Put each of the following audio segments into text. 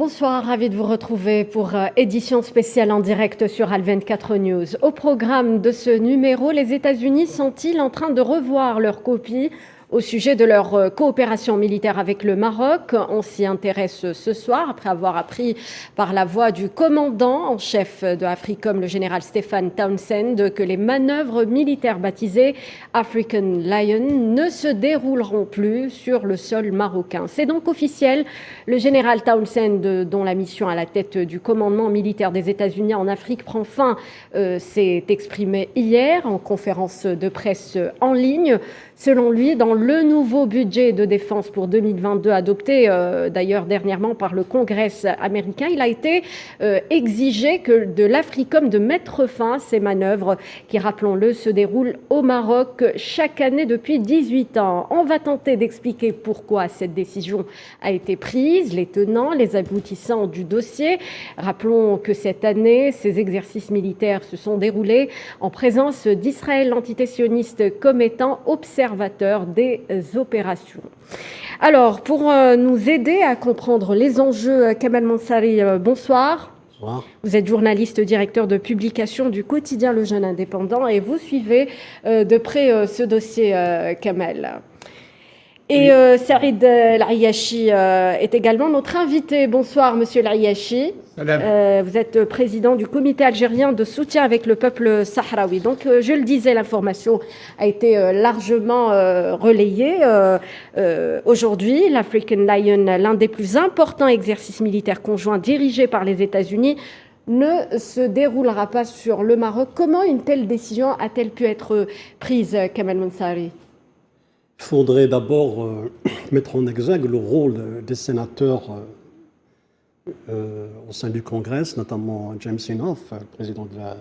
Bonsoir, ravi de vous retrouver pour édition spéciale en direct sur Al24 News. Au programme de ce numéro, les États-Unis sont-ils en train de revoir leur copie au sujet de leur coopération militaire avec le Maroc? On s'y intéresse ce soir après avoir appris par la voix du commandant en chef de AFRICOM, le général Stéphane Townsend, que les manœuvres militaires baptisées African Lion ne se dérouleront plus sur le sol marocain. C'est donc officiel. Le général Townsend, dont la mission à la tête du commandement militaire des États-Unis en Afrique prend fin, s'est exprimé hier en conférence de presse en ligne. Selon lui, dans le nouveau budget de défense pour 2022 adopté d'ailleurs dernièrement par le Congrès américain, il a été exigé que de l'AFRICOM de mettre fin à ces manœuvres qui, rappelons-le, se déroulent au Maroc chaque année depuis 18 ans. On va tenter d'expliquer pourquoi cette décision a été prise, les tenants, les aboutissants du dossier. Rappelons que cette année, ces exercices militaires se sont déroulés en présence d'Israël antitésioniste comme étant observateur des opérations. Alors, pour nous aider à comprendre les enjeux, Kamel Mansari, bonsoir. Bonsoir. Vous êtes journaliste, directeur de publication du quotidien Le Jeune Indépendant et vous suivez de près ce dossier, Kamel. Et Sarid Al-Ayachi est également notre invité. Bonsoir, monsieur Al-Ayachi. Vous êtes président du comité algérien de soutien avec le peuple sahraoui. Donc, je le disais, l'information a été largement relayée. Aujourd'hui, l'African Lion, l'un des plus importants exercices militaires conjoints dirigés par les États-Unis, ne se déroulera pas sur le Maroc. Comment une telle décision a-t-elle pu être prise, Kamel Mansari ? Il faudrait d'abord mettre en exergue le rôle des sénateurs au sein du Congrès, notamment James Inhofe, président de la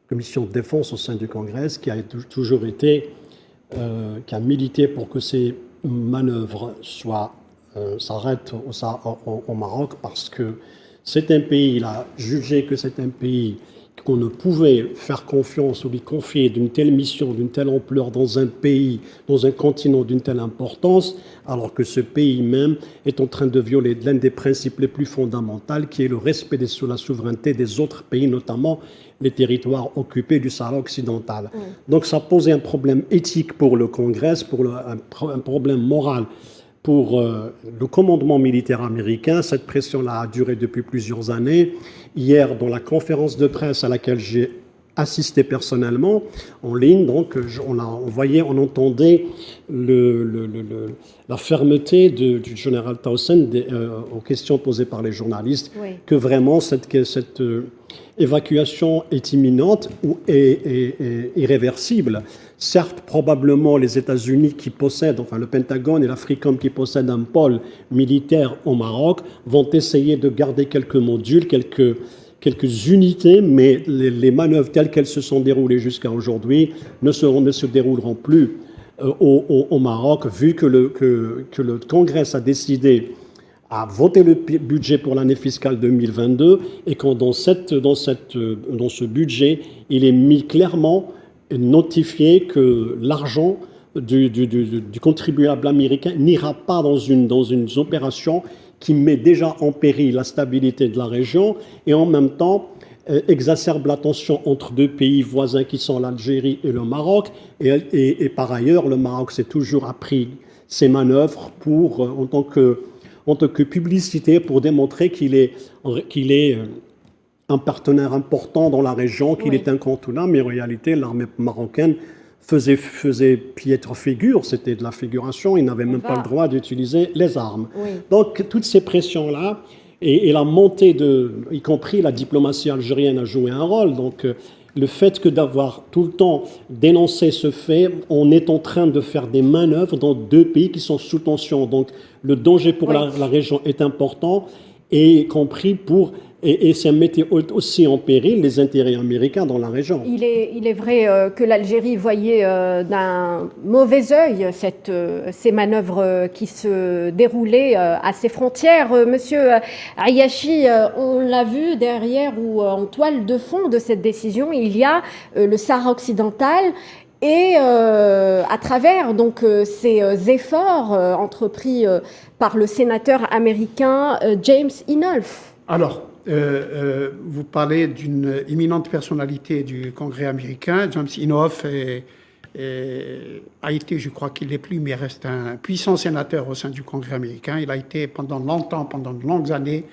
commission de défense au sein du Congrès, qui a toujours été, qui a milité pour que ces manœuvres s'arrêtent au Maroc, parce que c'est un pays, il a jugé que c'est un pays qu'on ne pouvait faire confiance ou lui confier d'une telle mission, d'une telle ampleur dans un pays, dans un continent d'une telle importance, alors que ce pays même est en train de violer l'un des principes les plus fondamentaux, qui est le respect de la souveraineté des autres pays, notamment les territoires occupés du Sahara occidental. Donc ça posait un problème éthique pour le Congrès, un problème moral pour le commandement militaire américain. Cette pression-là a duré depuis plusieurs années. Hier, dans la conférence de presse à laquelle j'ai assisté personnellement, en ligne, donc, on entendait la fermeté du général Townsend aux questions posées par les journalistes, que vraiment cette évacuation est imminente ou est irréversible. Certes, probablement, les États-Unis qui possèdent, enfin le Pentagone et l'AFRICOM qui possèdent un pôle militaire au Maroc, vont essayer de garder quelques modules, quelques unités, mais les manœuvres telles qu'elles se sont déroulées jusqu'à aujourd'hui ne se dérouleront plus au Maroc, vu que le Congrès a décidé à voter le budget pour l'année fiscale 2022 et quand dans ce budget, il est mis clairement notifié que l'argent du contribuable américain n'ira pas dans une opération qui met déjà en péril la stabilité de la région et en même temps exacerbe la tension entre deux pays voisins qui sont l'Algérie et le Maroc. Et par ailleurs, le Maroc s'est toujours appris ces manœuvres en tant que publicité pour démontrer qu'il est un partenaire important dans la région, qu'il est incontournable, mais en réalité, l'armée marocaine faisait piètre figure, c'était de la figuration, il n'avait même pas le droit d'utiliser les armes. Donc, toutes ces pressions-là, et la montée y compris la diplomatie algérienne a joué un rôle, donc le fait que d'avoir tout le temps dénoncé ce fait, on est en train de faire des manœuvres dans deux pays qui sont sous tension, donc le danger pour la région est important, et compris et ça mettait aussi en péril les intérêts américains dans la région. Il est vrai que l'Algérie voyait d'un mauvais œil ces manœuvres qui se déroulaient à ses frontières. Monsieur Ayachi, on l'a vu derrière ou en toile de fond de cette décision, il y a le Sahara occidental Et à travers donc ces efforts entrepris par le sénateur américain James Inhofe. Alors, vous parlez d'une éminente personnalité du Congrès américain. James Inhofe a été, je crois qu'il n'est plus, mais reste un puissant sénateur au sein du Congrès américain. Il a été pendant longtemps, pendant de longues années,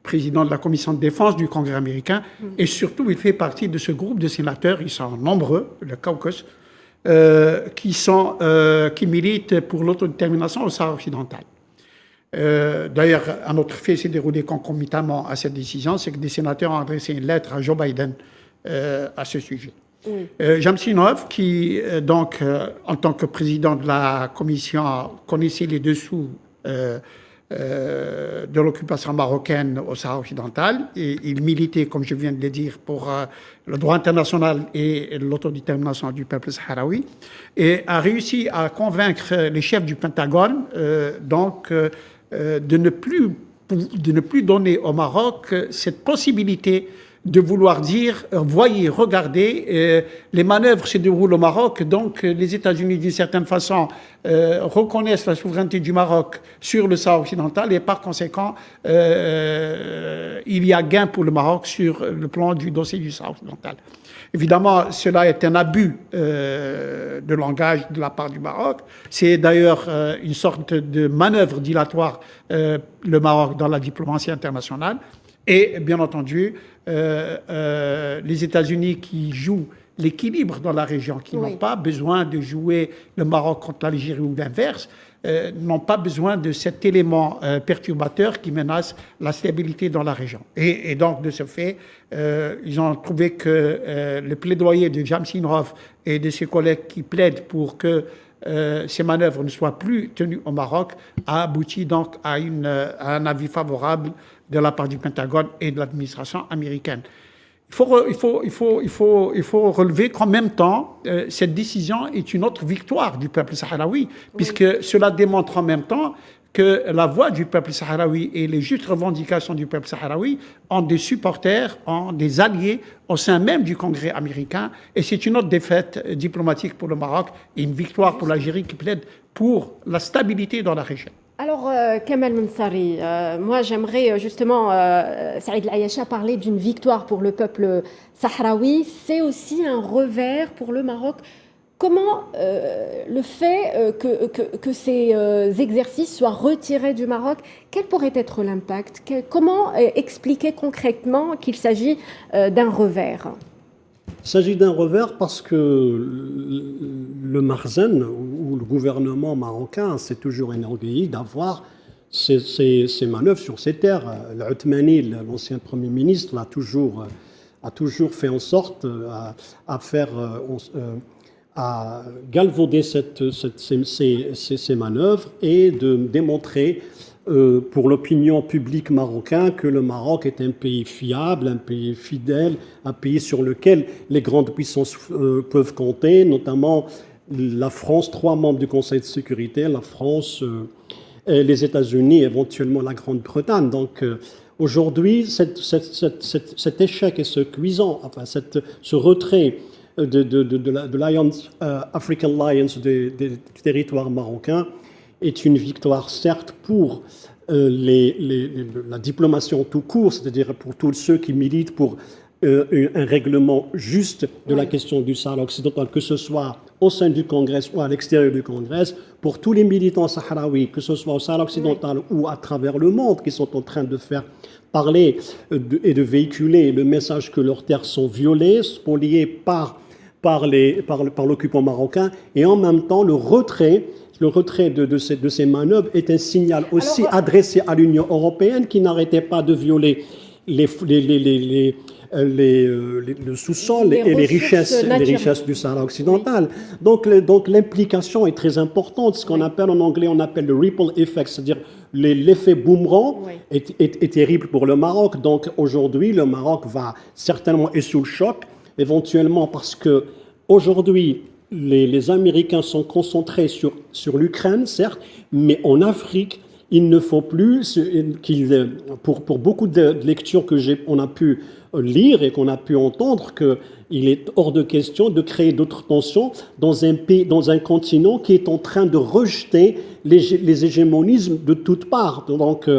président de la commission de défense du Congrès américain. Et surtout, il fait partie de ce groupe de sénateurs, ils sont nombreux, le caucus, qui militent pour l'autodétermination au Sahara occidental. D'ailleurs, un autre fait s'est déroulé concomitamment à cette décision, c'est que des sénateurs ont adressé une lettre à Joe Biden à ce sujet. Oui. James Inhofe, qui, en tant que président de la commission, connaissait les dessous de l'occupation marocaine au Sahara occidental, et il militait, comme je viens de le dire, pour le droit international et l'autodétermination du peuple sahraoui, et a réussi à convaincre les chefs du Pentagone de ne plus donner au Maroc cette possibilité de vouloir dire, voyez, regardez, les manœuvres se déroulent au Maroc, donc les États-Unis, d'une certaine façon, reconnaissent la souveraineté du Maroc sur le Sahara occidental, et par conséquent, il y a gain pour le Maroc sur le plan du dossier du Sahara occidental. Évidemment, cela est un abus de langage de la part du Maroc. C'est d'ailleurs une sorte de manœuvre dilatoire, le Maroc, dans la diplomatie internationale. Et bien entendu, les États-Unis qui jouent l'équilibre dans la région, qui n'ont pas besoin de jouer le Maroc contre l'Algérie ou l'inverse, n'ont pas besoin de cet élément perturbateur qui menace la stabilité dans la région. Et donc, de ce fait, ils ont trouvé que le plaidoyer de James Inhofe et de ses collègues qui plaident pour que ces manœuvres ne soient plus tenues au Maroc a abouti donc à un avis favorable de la part du Pentagone et de l'administration américaine. Il faut relever qu'en même temps, cette décision est une autre victoire du peuple sahraoui, puisque cela démontre en même temps que la voix du peuple sahraoui et les justes revendications du peuple sahraoui ont des supporters, ont des alliés au sein même du Congrès américain. Et c'est une autre défaite diplomatique pour le Maroc et une victoire pour l'Algérie qui plaide pour la stabilité dans la région. Alors, Kamal Mensari, moi j'aimerais justement, Saïd El-Ayasha, parler d'une victoire pour le peuple sahraoui. C'est aussi un revers pour le Maroc. Comment le fait que ces exercices soient retirés du Maroc, quel pourrait être l'impact? Comment expliquer concrètement qu'il s'agit d'un revers? Il s'agit d'un revers parce que le Marzen, ou le gouvernement marocain, s'est toujours enorgueilli d'avoir ces manœuvres sur ces terres. L'Othmani, l'ancien Premier ministre, a toujours fait en sorte à galvauder ces manœuvres et de démontrer pour l'opinion publique marocaine que le Maroc est un pays fiable, un pays fidèle, un pays sur lequel les grandes puissances peuvent compter, notamment la France, 3 membres du Conseil de sécurité, la France, les États-Unis, éventuellement la Grande-Bretagne. Donc aujourd'hui, cet échec et ce cuisant, enfin ce retrait de l'Alliance, African Alliance du territoire marocain est une victoire certes pour la diplomatie en tout court, c'est-à-dire pour tous ceux qui militent pour un règlement juste de la question du Sahara occidental, que ce soit au sein du Congrès ou à l'extérieur du Congrès, pour tous les militants sahraouis, que ce soit au Sahara occidental ou à travers le monde, qui sont en train de faire parler et de véhiculer le message que leurs terres sont violées, spoliées par l'occupant marocain, et en même temps le retrait de ces manœuvres est un signal aussi adressé à l'Union européenne qui n'arrêtait pas de violer le sous-sol et les richesses du Sahara occidental. Donc l'implication est très importante. Ce qu'on appelle en anglais, on appelle le ripple effect, c'est-à-dire l'effet boomerang est terrible pour le Maroc. Donc aujourd'hui, le Maroc va certainement être sous le choc, éventuellement parce que aujourd'hui, les Américains sont concentrés sur l'Ukraine, certes, mais en Afrique, il ne faut plus pour beaucoup de lectures on a pu lire et qu'on a pu entendre, qu'il est hors de question de créer d'autres tensions dans un pays, dans un continent qui est en train de rejeter les hégémonismes de toutes parts. Donc,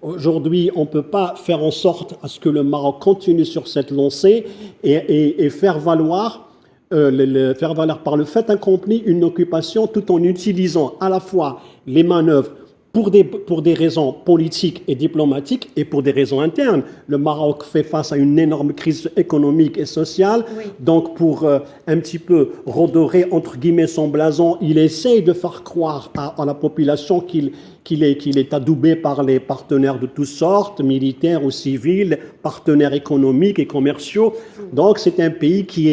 aujourd'hui, on ne peut pas faire en sorte à ce que le Maroc continue sur cette lancée et faire valoir par le fait accompli une occupation tout en utilisant à la fois les manœuvres pour des raisons politiques et diplomatiques et pour des raisons internes. Le Maroc fait face à une énorme crise économique et sociale. Oui. Donc, pour un petit peu redorer, entre guillemets, son blason, il essaye de faire croire à la population qu'il est adoubé par les partenaires de toutes sortes, militaires ou civils, partenaires économiques et commerciaux. Donc, c'est un pays qui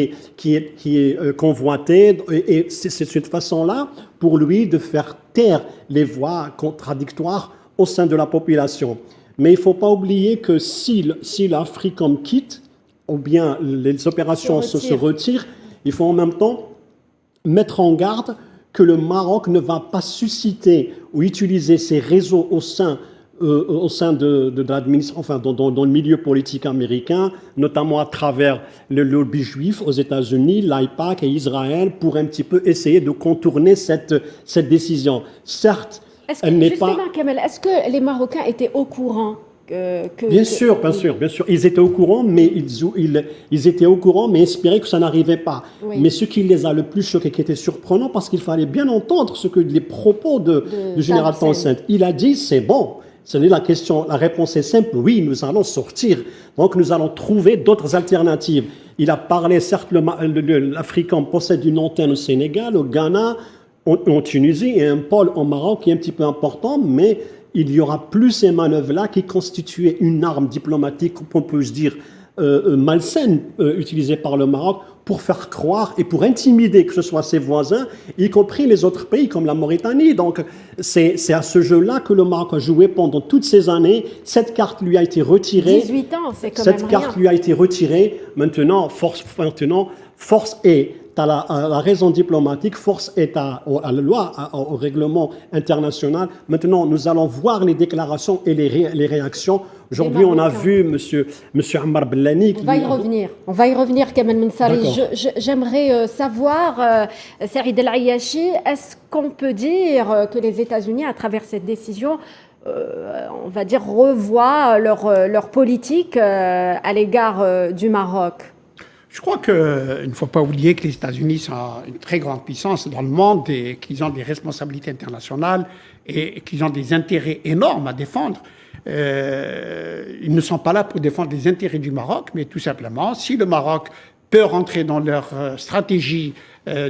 est convoité. Et c'est cette façon-là, pour lui, de faire taire les voix contradictoires au sein de la population. Mais il ne faut pas oublier que si l'Africom quitte, ou bien les opérations se retirent, il faut en même temps mettre en garde que le Maroc ne va pas susciter ou utiliser ses réseaux au sein de l'administration, enfin dans le milieu politique américain, notamment à travers le lobby juif aux États-Unis, l'AIPAC et Israël, pour un petit peu essayer de contourner cette décision. Certes, elle n'est pas... Justement, Kamel, est-ce que les Marocains étaient au courant Bien sûr. Ils étaient au courant, mais ils étaient au courant, mais espéraient que ça n'arrivait pas. Oui. Mais ce qui les a le plus choqués, qui était surprenant, parce qu'il fallait bien entendre les propos du général Townsend. Il a dit, c'est bon. Ce n'est la question, la réponse est simple, oui, nous allons sortir. Donc, nous allons trouver d'autres alternatives. Il a parlé, certes, l'Africain possède une antenne au Sénégal, au Ghana, en Tunisie et un pôle au Maroc qui est un petit peu important, mais il y aura plus ces manœuvres-là qui constituaient une arme diplomatique, on peut se dire, malsaine, utilisée par le Maroc pour faire croire et pour intimider que ce soit ses voisins, y compris les autres pays comme la Mauritanie. Donc, c'est à ce jeu-là que le Maroc a joué pendant toutes ces années. Cette carte lui a été retirée. 18 ans, c'est quand même rien. Cette carte lui a été retirée. Maintenant, force est à la raison diplomatique, force est à la loi, au règlement international. Maintenant, nous allons voir les déclarations et les réactions. Aujourd'hui, on a vu monsieur Ammar Bellani. On va y revenir, Kamel Mensari. J'aimerais savoir, Saïd El Ayachi, est-ce qu'on peut dire que les États-Unis, à travers cette décision, on va dire, revoient leur politique à l'égard du Maroc? Je crois qu'il ne faut pas oublier que les États-Unis sont une très grande puissance dans le monde et qu'ils ont des responsabilités internationales et qu'ils ont des intérêts énormes à défendre. Ils ne sont pas là pour défendre les intérêts du Maroc, mais tout simplement, si le Maroc peut rentrer dans leur stratégie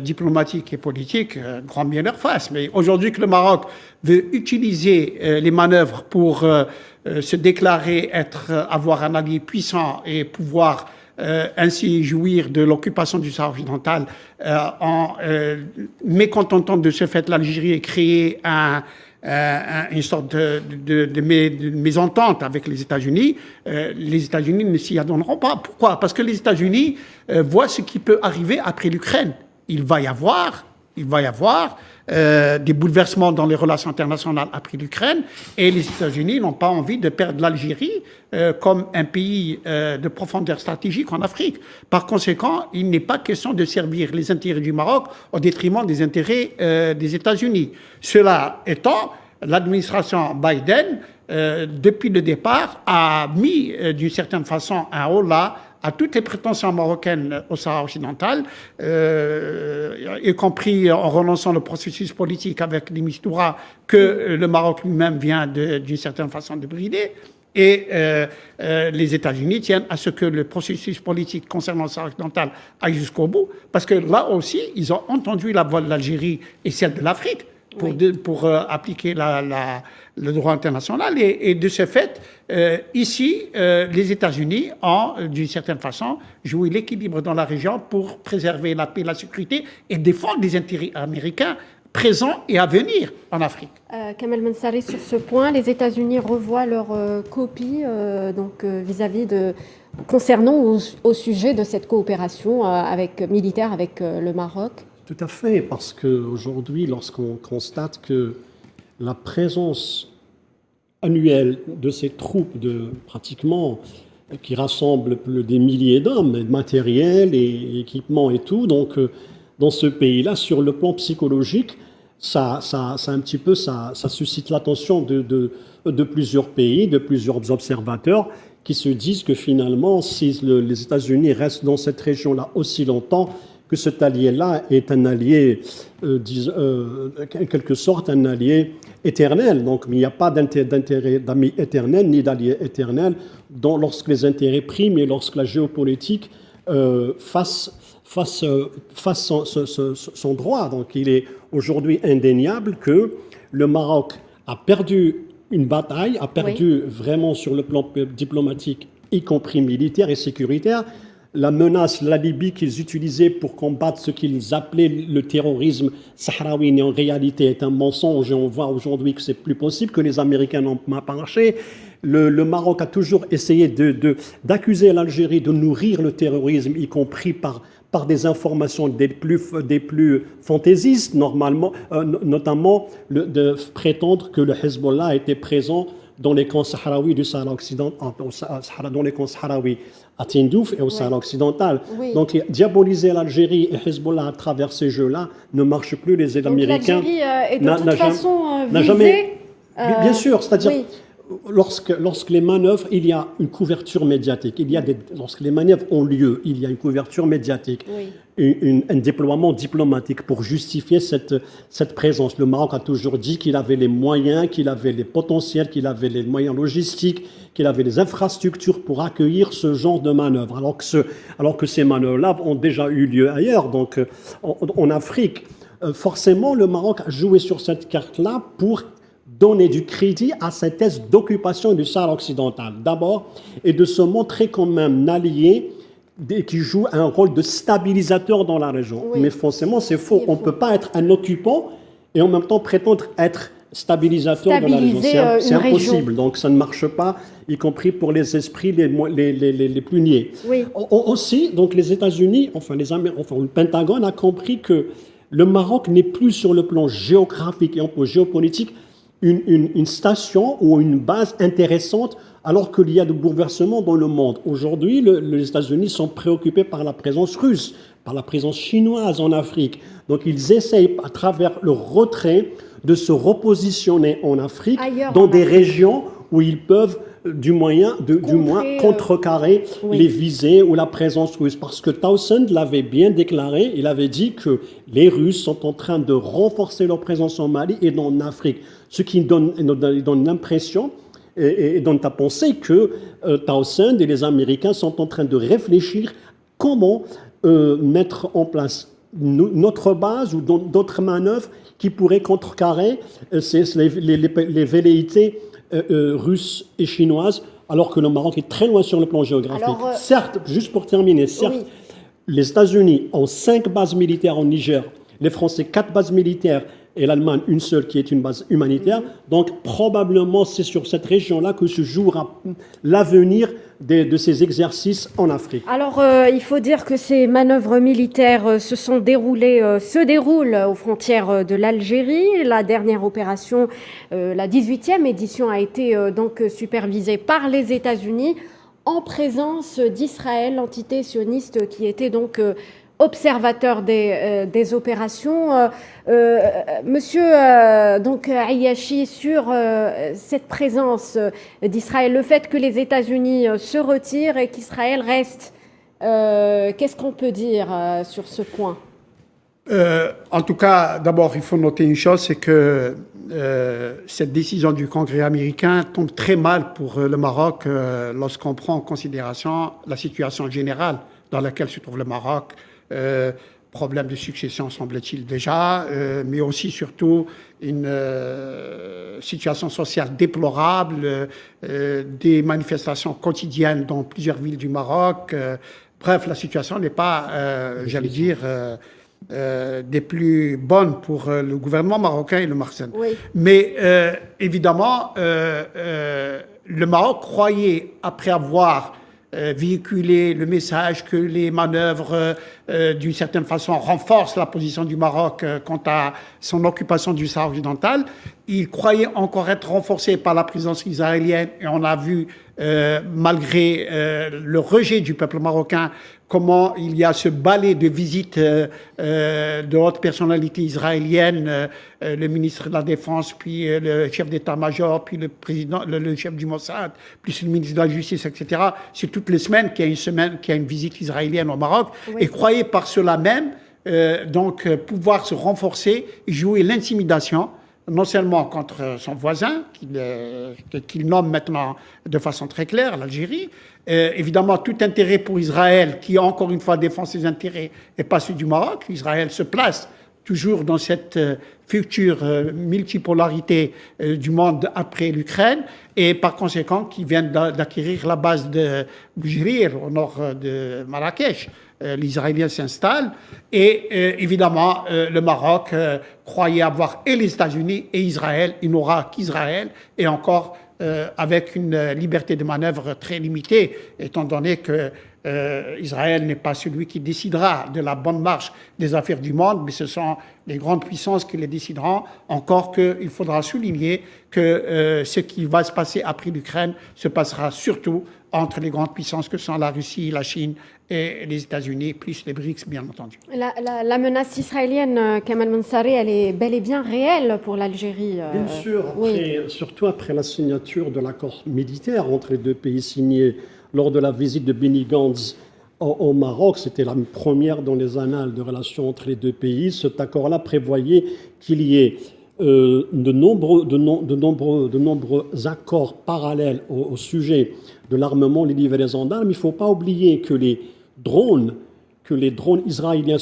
diplomatique et politique, grand bien leur face. Mais aujourd'hui que le Maroc veut utiliser les manœuvres pour se déclarer avoir un allié puissant et pouvoir ainsi jouir de l'occupation du Sahara occidental en mécontentant de ce fait l'Algérie et créer une sorte de mésentente avec les États-Unis ne s'y adonneront pas. Pourquoi? Parce que les États-Unis voient ce qui peut arriver après l'Ukraine. Il va y avoir des bouleversements dans les relations internationales après l'Ukraine et les États-Unis n'ont pas envie de perdre l'Algérie comme un pays de profondeur stratégique en Afrique. Par conséquent, il n'est pas question de servir les intérêts du Maroc au détriment des intérêts des États-Unis. Cela étant, l'administration Biden, depuis le départ, a mis d'une certaine façon un holà à toutes les prétentions marocaines au Sahara occidental, y compris en relançant le processus politique avec les Mistura que le Maroc lui-même vient d'une certaine façon de brider. Et les États-Unis tiennent à ce que le processus politique concernant le Sahara occidental aille jusqu'au bout, parce que là aussi, ils ont entendu la voix de l'Algérie et celle de l'Afrique pour appliquer le droit international. Et de ce fait, ici, les États-Unis ont, d'une certaine façon, joué l'équilibre dans la région pour préserver la paix et la sécurité et défendre les intérêts américains présents et à venir en Afrique. Kamel Mensari, sur ce point, les États-Unis revoient leur copie vis-à-vis concernant au sujet de cette coopération militaire avec le Maroc. Tout à fait, parce qu'aujourd'hui, lorsqu'on constate que la présence annuel de ces troupes pratiquement qui rassemblent des milliers d'hommes, de matériel et équipements et tout. Donc, dans ce pays-là, sur le plan psychologique, ça suscite l'attention de plusieurs pays, de plusieurs observateurs qui se disent que finalement, si les États-Unis restent dans cette région-là aussi longtemps, que cet allié-là est un allié, en quelque sorte, un allié éternel. Donc, il n'y a pas d'ami éternel ni d'allié éternel lorsque les intérêts priment et lorsque la géopolitique fasse son droit. Donc, il est aujourd'hui indéniable que le Maroc a perdu une bataille, a perdu vraiment sur le plan diplomatique, y compris militaire et sécuritaire. La menace, la Libye qu'ils utilisaient pour combattre ce qu'ils appelaient le terrorisme sahraoui, en réalité est un mensonge. Et on voit aujourd'hui que c'est plus possible, que les Américains n'ont pas marché. Le Maroc a toujours essayé d'accuser l'Algérie de nourrir le terrorisme, y compris par des informations des plus fantaisistes, notamment de prétendre que le Hezbollah était présent dans les camps sahraouis du Sahara occidental, dans les camps sahraouis à Tindouf et au Sahara occidental. Oui. Donc, diaboliser l'Algérie et Hezbollah à travers ces jeux-là ne marche plus. Les Américains l'Algérie est de toute façon visée. Bien sûr, c'est-à-dire lorsque les manœuvres, il y a une couverture médiatique. Lorsque les manœuvres ont lieu, il y a une couverture médiatique. Un déploiement diplomatique pour justifier cette présence. Le Maroc a toujours dit qu'il avait les moyens, qu'il avait les potentiels, qu'il avait les moyens logistiques, qu'il avait les infrastructures pour accueillir ce genre de manœuvres, alors que ces manœuvres-là ont déjà eu lieu ailleurs, donc en Afrique. Forcément, le Maroc a joué sur cette carte-là pour donner du crédit à cette thèse d'occupation du Sahara occidental, d'abord, et de se montrer comme un allié qui joue un rôle de stabilisateur dans la région. Oui. Mais forcément, c'est faux. On ne peut pas être un occupant et en même temps prétendre être stabilisateur dans la région. C'est impossible. Donc, ça ne marche pas, y compris pour les esprits les plus niais. Oui. Aussi, donc, les États-Unis, le Pentagone a compris que le Maroc n'est plus sur le plan géographique et géopolitique une station ou une base intéressante alors qu'il y a de bouleversements dans le monde. Aujourd'hui, les États-Unis sont préoccupés par la présence russe, par la présence chinoise en Afrique. Donc, ils essayent, à travers le retrait, de se repositionner en Afrique, dans des régions où ils peuvent, du moins, contrecarrer les visées ou la présence russe. Parce que Townsend l'avait bien déclaré, il avait dit que les Russes sont en train de renforcer leur présence en Mali et en Afrique. Ce qui donne l'impression et donne à penser que Townsend et les Américains sont en train de réfléchir comment mettre en place notre base ou d'autres manœuvres qui pourraient contrecarrer les velléités russes et chinoises, alors que le Maroc est très loin sur le plan géographique. Certes, juste pour terminer, les États-Unis ont 5 bases militaires en Niger, les Français 4 bases militaires, et l'Allemagne une seule qui est une base humanitaire. Donc probablement c'est sur cette région-là que se jouera l'avenir de ces exercices en Afrique. Alors il faut dire que ces manœuvres militaires se déroulent aux frontières de l'Algérie. La dernière opération, la 18e édition, a été donc supervisée par les États-Unis en présence d'Israël, l'entité sioniste qui était donc observateur des opérations. Monsieur donc Ayachi, sur cette présence d'Israël, le fait que les États-Unis se retirent et qu'Israël reste, qu'est-ce qu'on peut dire sur ce point? En tout cas, d'abord, il faut noter une chose, c'est que cette décision du Congrès américain tombe très mal pour le Maroc lorsqu'on prend en considération la situation générale dans laquelle se trouve le Maroc. Problème de succession, semble-t-il déjà, mais aussi surtout une situation sociale déplorable, des manifestations quotidiennes dans plusieurs villes du Maroc. Bref, la situation n'est pas, j'allais dire, des plus bonnes pour le gouvernement marocain et le Marsen. Oui. Mais évidemment, le Maroc croyait, après avoir véhiculer le message que les manœuvres, d'une certaine façon, renforcent la position du Maroc quant à son occupation du Sahara occidental. Il croyait encore être renforcé par la présence israélienne et on a vu, malgré le rejet du peuple marocain, comment il y a ce balai de visites de hautes personnalités israéliennes, le ministre de la Défense, puis le chef d'état-major, puis le président, le chef du Mossad, puis le ministre de la Justice, etc. C'est toutes les semaines qu'il y a une visite israélienne au Maroc. Oui. Et croyez par cela même, pouvoir se renforcer et jouer l'intimidation, non seulement contre son voisin, qu'il nomme maintenant de façon très claire, l'Algérie. Évidemment, tout intérêt pour Israël, qui encore une fois défend ses intérêts, et pas celui du Maroc. Israël se place toujours dans cette future multipolarité du monde après l'Ukraine, et par conséquent, qui vient d'acquérir la base de Boujrir, au nord de Marrakech. Les Israéliens s'installent et évidemment le Maroc croyait avoir et les États-Unis et Israël. Il n'aura qu'Israël et encore avec une liberté de manœuvre très limitée, étant donné que Israël n'est pas celui qui décidera de la bonne marche des affaires du monde, mais ce sont les grandes puissances qui les décideront. Encore qu'il faudra souligner que ce qui va se passer après l'Ukraine se passera surtout entre les grandes puissances que sont la Russie, la Chine et les États-Unis, plus les BRICS, bien entendu. La menace israélienne, Kamal Mansari, elle est bel et bien réelle pour l'Algérie. Bien sûr, après, oui. Surtout après la signature de l'accord militaire entre les deux pays signé lors de la visite de Benny Gantz au Maroc. C'était la première dans les annales de relations entre les deux pays. Cet accord-là prévoyait qu'il y ait de nombreux accords parallèles au sujet de l'armement, les livraisons d'armes. Il ne faut pas oublier que les drones israéliens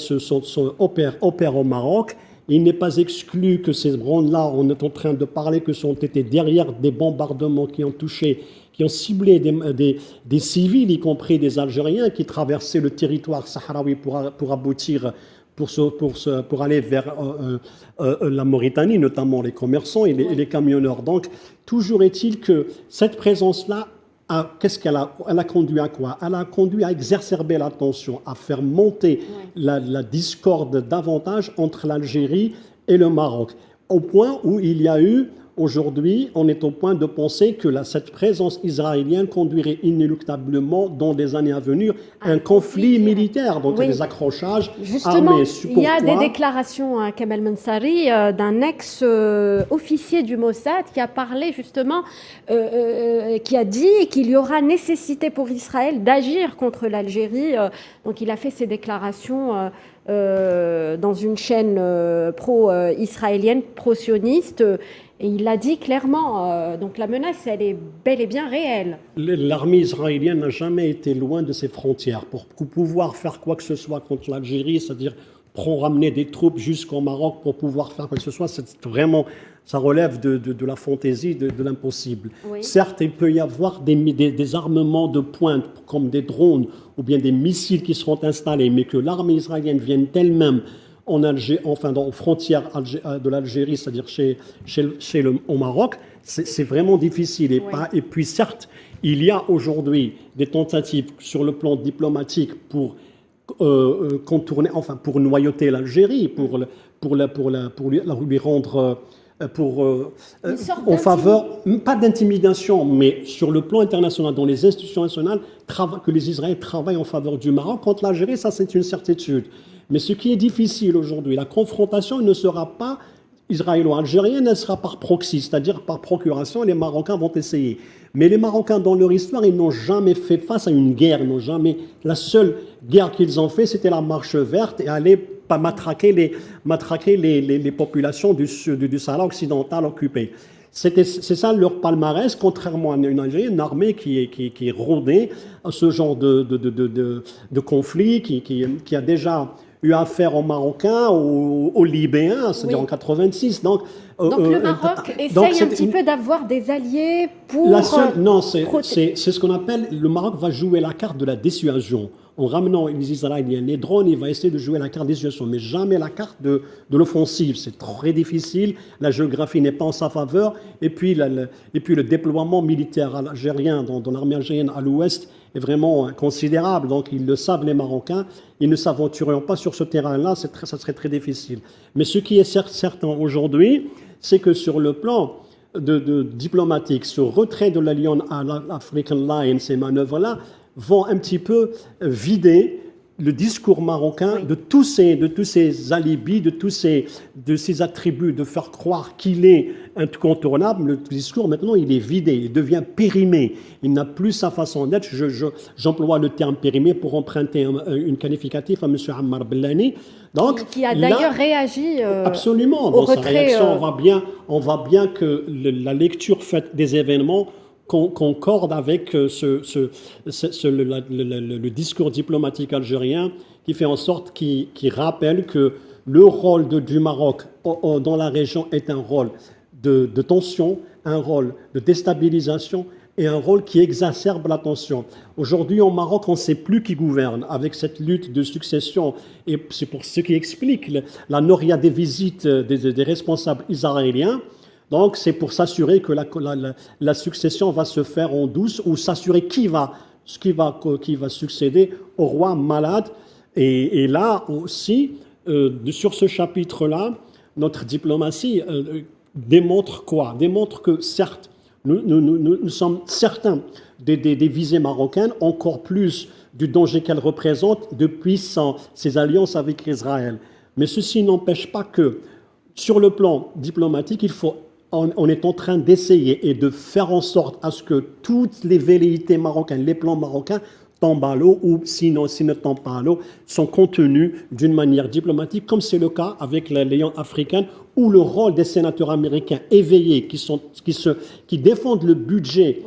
opèrent au Maroc. Il n'est pas exclu que ces drones-là, on est en train de parler, que sont été derrière des bombardements qui ont ciblé des civils, y compris des Algériens, qui traversaient le territoire sahraoui pour aboutir, pour aller vers la Mauritanie, notamment les commerçants et les camionneurs. Donc, toujours est-il que cette présence-là, qu'est-ce qu'elle a conduit à quoi? Elle a conduit à exacerber la tension, à faire monter la discorde davantage entre l'Algérie et le Maroc, au point où il y a eu, aujourd'hui, on est au point de penser que cette présence israélienne conduirait inéluctablement, dans des années à venir, un conflit militaire, donc des accrochages armés. Il y a des déclarations, Kamal Mansari, d'un ex-officier du Mossad qui a parlé justement, qui a dit qu'il y aura nécessité pour Israël d'agir contre l'Algérie. Donc il a fait ces déclarations dans une chaîne pro-israélienne, pro-sioniste. Et il l'a dit clairement, donc la menace, elle est bel et bien réelle. L'armée israélienne n'a jamais été loin de ses frontières. Pour pouvoir faire quoi que ce soit contre l'Algérie, c'est-à-dire ramener des troupes jusqu'au Maroc pour pouvoir faire quoi que ce soit, c'est vraiment, ça relève de la fantaisie, de l'impossible. Oui. Certes, il peut y avoir des armements de pointe, comme des drones ou bien des missiles qui seront installés, mais que l'armée israélienne vienne elle-même aux frontières de l'Algérie, c'est-à-dire au Maroc, c'est vraiment difficile. Et puis certes, il y a aujourd'hui des tentatives sur le plan diplomatique pour contourner, pour noyauter l'Algérie, pour lui rendre en faveur, pas d'intimidation, mais sur le plan international, dans les institutions nationales, que les Israéliens travaillent en faveur du Maroc. Contre l'Algérie, ça c'est une certitude. Mais ce qui est difficile aujourd'hui, la confrontation ne sera pas israélo-algérienne, elle sera par proxy, c'est-à-dire par procuration, et les Marocains vont essayer. Mais les Marocains, dans leur histoire, ils n'ont jamais fait face à une guerre, la seule guerre qu'ils ont fait, c'était la marche verte et aller matraquer les populations du Sahara occidental occupé. C'est ça leur palmarès, contrairement à une Algérie, une armée qui est rodée à ce genre de conflit, qui a déjà eu affaire aux Marocains, aux Libéens, c'est-à-dire en 86. Donc le Maroc essaye un petit peu d'avoir des alliés pour... c'est ce qu'on appelle, le Maroc va jouer la carte de la dissuasion. en ramenant les Israéliens, les drones, il va essayer de jouer la carte des situations, mais jamais la carte de l'offensive. C'est très difficile, la géographie n'est pas en sa faveur, et puis le déploiement militaire algérien dans l'armée algérienne à l'ouest est vraiment considérable. Donc ils le savent, les Marocains, ils ne s'aventureront pas sur ce terrain-là, ça serait très difficile. Mais ce qui est certain aujourd'hui, c'est que sur le plan diplomatique, ce retrait de l'African Line, ces manœuvres-là, vont un petit peu vider le discours marocain de tous ces alibis, de ces attributs, de faire croire qu'il est incontournable. Le discours, maintenant, il est vidé, il devient périmé. Il n'a plus sa façon d'être. J'emploie le terme périmé pour emprunter une qualificatif à M. Ammar Bellani. Donc, qui a d'ailleurs réagi absolument. Dans sa réaction, on voit bien que la lecture faite des événements concorde avec le discours diplomatique algérien qui fait en sorte qui rappelle que le rôle du Maroc dans la région est un rôle de tension, un rôle de déstabilisation et un rôle qui exacerbe la tension. Aujourd'hui, au Maroc, on ne sait plus qui gouverne avec cette lutte de succession. Et c'est pour ce qui explique la noria des visites des responsables israéliens. Donc, c'est pour s'assurer que la succession va se faire en douce ou s'assurer qui va succéder au roi malade. Et là aussi, sur ce chapitre-là, notre diplomatie démontre quoi? Démontre que certes, nous sommes certains des visées marocaines, encore plus du danger qu'elles représentent depuis ses alliances avec Israël. Mais ceci n'empêche pas que, sur le plan diplomatique, on est en train d'essayer et de faire en sorte à ce que toutes les velléités marocaines, les plans marocains tombent à l'eau ou s'ils ne tombent pas à l'eau, sont contenus d'une manière diplomatique, comme c'est le cas avec l'Alliance africaine, où le rôle des sénateurs américains éveillés qui défendent le budget,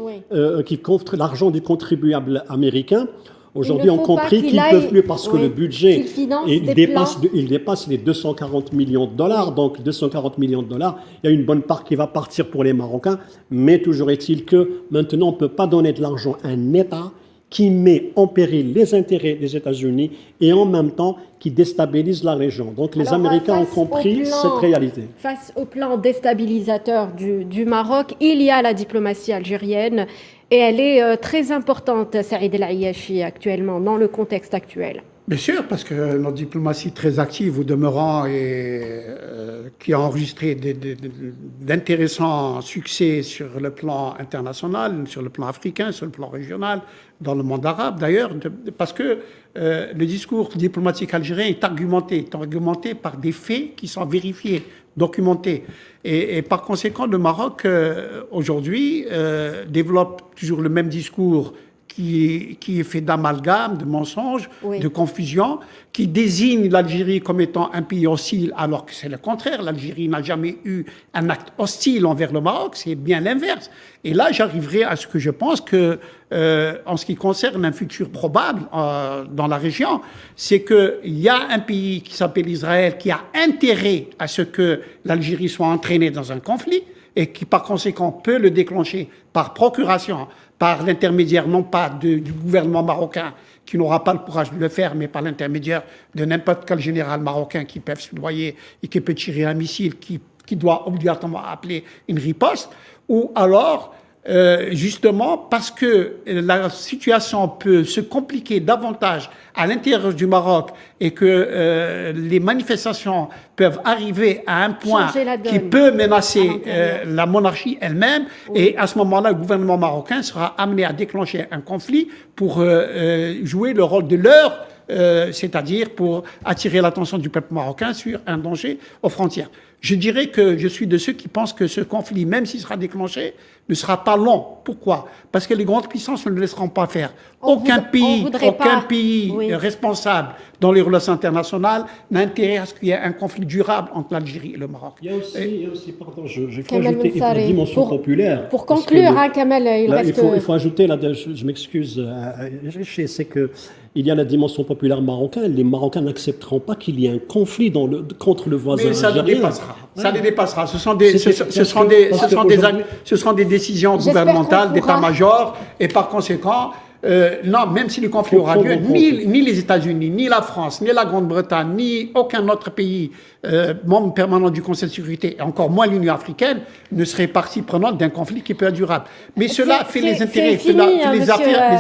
qui contre l'argent du contribuable américain. Aujourd'hui, on a compris qu'ils ne peuvent plus parce que le budget il dépasse les 240 millions de dollars. Donc, 240 millions de dollars, il y a une bonne part qui va partir pour les Marocains. Mais toujours est-il que maintenant, on ne peut pas donner de l'argent à un État qui met en péril les intérêts des États-Unis et en même temps qui déstabilise la région. Donc, les Américains ont compris cette réalité. Face au plan déstabilisateur du Maroc, il y a la diplomatie algérienne. Et elle est très importante, Saïd El Ayachi, actuellement, dans le contexte actuel. Bien sûr, parce que notre diplomatie très active au demeurant et qui a enregistré d'intéressants succès sur le plan international, sur le plan africain, sur le plan régional, dans le monde arabe d'ailleurs, parce que le discours diplomatique algérien est argumenté par des faits qui sont vérifiés, documentés. Et par conséquent, le Maroc, aujourd'hui, développe toujours le même discours qui est fait d'amalgame, de mensonges, de confusion, qui désigne l'Algérie comme étant un pays hostile, alors que c'est le contraire. L'Algérie n'a jamais eu un acte hostile envers le Maroc, c'est bien l'inverse. Et là, j'arriverai à ce que je pense que, en ce qui concerne un futur probable dans la région, c'est qu'il y a un pays qui s'appelle Israël qui a intérêt à ce que l'Algérie soit entraînée dans un conflit et qui, par conséquent, peut le déclencher par procuration, par l'intermédiaire non pas du gouvernement marocain, qui n'aura pas le courage de le faire, mais par l'intermédiaire de n'importe quel général marocain qui peut se noyer et qui peut tirer un missile qui doit obligatoirement appeler une riposte, ou alors, justement, parce que la situation peut se compliquer davantage à l'intérieur du Maroc et que les manifestations peuvent arriver à un point qui peut menacer la monarchie elle-même. Oui. Et à ce moment-là, le gouvernement marocain sera amené à déclencher un conflit pour jouer le rôle de leur, c'est-à-dire pour attirer l'attention du peuple marocain sur un danger aux frontières. Je dirais que je suis de ceux qui pensent que ce conflit, même s'il sera déclenché, ne sera pas long. Pourquoi? Parce que les grandes puissances ne le laisseront pas faire. Aucun pays responsable dans les relations internationales n'a intérêt à ce qu'il y ait un conflit durable entre l'Algérie et le Maroc. Il y a aussi pardon, je faut ajouter la dimension populaire. Pour conclure, Kamel, il faut ajouter, je m'excuse, c'est que il y a la dimension populaire marocaine. Les Marocains n'accepteront pas qu'il y ait un conflit contre le voisin algérien. Ça les dépassera. Ce seront des décisions gouvernementales, d'état-major, et par conséquent, non, même si le conflit aura lieu, ni les États-Unis, ni la France, ni la Grande-Bretagne, ni aucun autre pays membre permanent du Conseil de sécurité, et encore moins l'Union africaine, ne serait partie prenante d'un conflit qui peut être durable. Mais cela fait les intérêts, les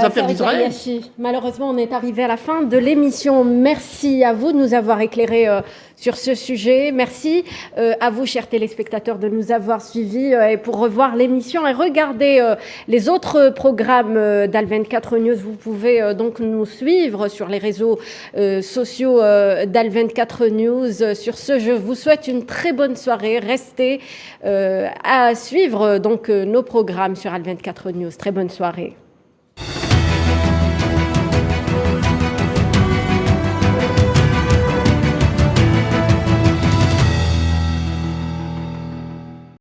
affaires d'Israël. Malheureusement, on est arrivé à la fin de l'émission. Merci à vous de nous avoir éclairés sur ce sujet. Merci à vous, chers téléspectateurs, de nous avoir suivis. Et pour revoir l'émission et regarder les autres programmes d'Al24 News, vous pouvez donc nous suivre sur les réseaux sociaux d'Al24 News. Sur ce, je vous souhaite une très bonne soirée. Restez à suivre donc nos programmes sur Al24 News. Très bonne soirée.